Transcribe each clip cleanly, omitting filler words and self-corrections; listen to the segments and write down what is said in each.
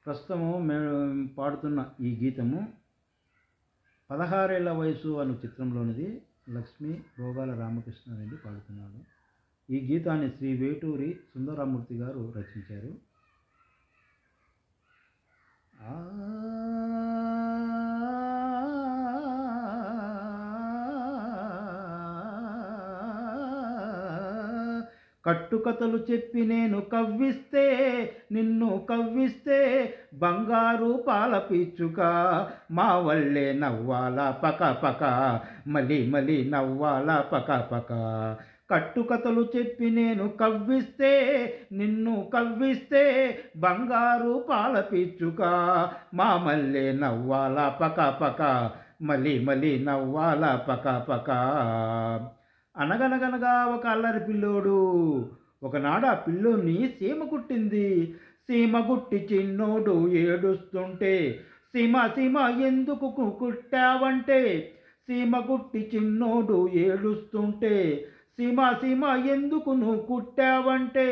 ప్రస్తుతము మేము పాడుతున్న ఈ గీతము 16 ఏళ్ల వయసు అను చిత్రంలోనిది. లక్ష్మి భోగాల రామకృష్ణారెడ్డి పాడుతున్నాడు. ఈ గీతాన్ని శ్రీ వేటూరి సుందరమూర్తి గారు రచించారు. కట్టుకథలు చెప్పి నేను కవ్విస్తే, నిన్ను కవ్విస్తే బంగారు పాల పిచ్చుక మా వల్లే నవ్వాలా పక పక, మలి మలి నవ్వాలా పక పక. కట్టుకథలు చెప్పి నేను కవ్విస్తే, నిన్ను కవ్విస్తే బంగారు పాల పిచ్చుక మా మల్లె నవ్వాలా పక పక, మలి మలి నవ్వాలా పక పక. అనగనగనగా ఒక అల్లరి పిల్లోడు ఒకనాడు ఆ పిల్లోని సీమ కుట్టింది. సీమ గుట్టి చిన్నోడు ఏడుస్తుంటే, సీమ సీమ ఎందుకు కుట్టావంటే, సీమ గుట్టి చిన్నోడు ఏడుస్తుంటే, సీమ సీమ ఎందుకు నువ్వు కుట్టావంటే,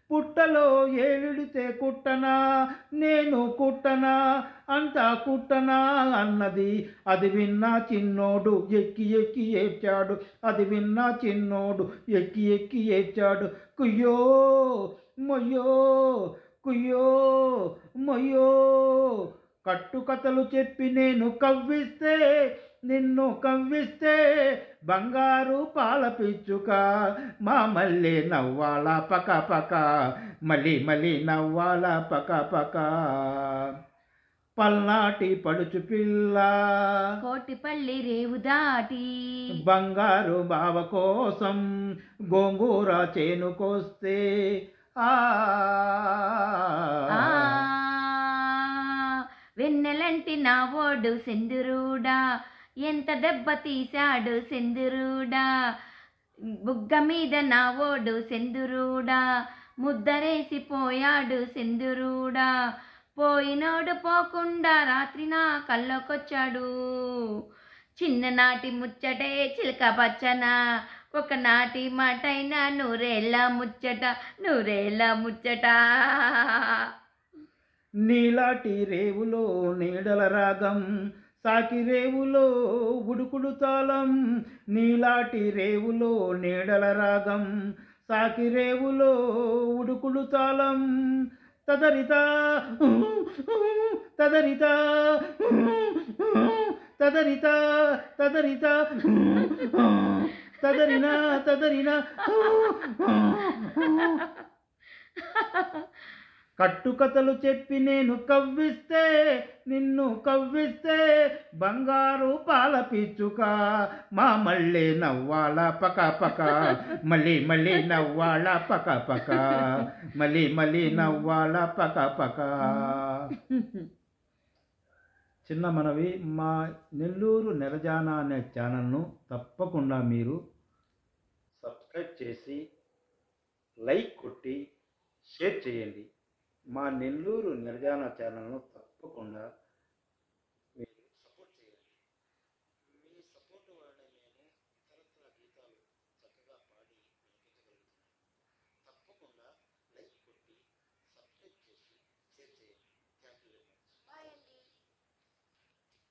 పుట్టలో ఏలిడితే కుట్టనా, నేను కుట్టనా, అంతా కుట్టనా అన్నది. అది విన్నా చిన్నోడు ఎక్కి ఎక్కి ఏడ్చాడు. అది విన్నా చిన్నోడు ఎక్కి ఎక్కి ఏడ్చాడు. కుయ్యో మొయ్యో, కుయ్యో మొయ్యో. కట్టుకథలు చెప్పి నేను కవ్విస్తే, నిన్ను కవ్విస్తే బంగారు పాల పిచ్చుక మా మల్లె నవ్వాలా పక పక, మలి మలి నవ్వాలా పక పక. పల్నాటి పడుచు పిల్ల కోటిపల్లి రేవు దాటి బంగారు బావ కోసం గోంగూర చేనుకొస్తే, వెన్నెలంటి నా ఓడు సెందురుడా, ఎంత దెబ్బ తీశాడు సెందురుడా, బుగ్గ మీద నా ఓడు సెందురుడా, ముద్దరేసి పోయాడు సెందురుడా, పోయినోడు పోకుండా రాత్రి నా కళ్ళకొచ్చాడు. చిన్ననాటి ముచ్చటే చిలక పచ్చన, ఒకనాటి మాటైనా నూరేళ్ళ ముచ్చట, నూరేళ్ళ ముచ్చట. నీలాటి రేవులో నీడల రాగం, సాకి రేవులో ఉడుకుడు తాళం. నీలాటి రేవులో నీడల రాగం, సాకి రేవులో ఉడుకుడు తాళం. తదరిత తదరిత తదరిత తదరిత తదరినా తదరినా. కట్టుకథలు చెప్పి నేను కవ్విస్తే, నిన్ను కవ్విస్తే బంగారు పాల పిచ్చుక మా మల్లె నవ్వాలా పక పక, మలి మలి నవ్వాలా పక పక, మలి మలి నవ్వాలా పక పక. చిన్న మనవి, మా నెల్లూరు నెరజాన అనే ఛానల్ను తప్పకుండా మీరు సబ్స్క్రైబ్ చేసి లైక్ కొట్టి షేర్ చేయండి. మా నెల్లూరు నిర్జాన ఛానల్ను తప్పకుండా మీరు సపోర్ట్ చేయండి. మీ సపోర్ట్ వల్లనే మేము ఇతరత్ర గీతాలు చక్కగా పాడి వినిపించగలుగుతున్నాం. తప్పకుండా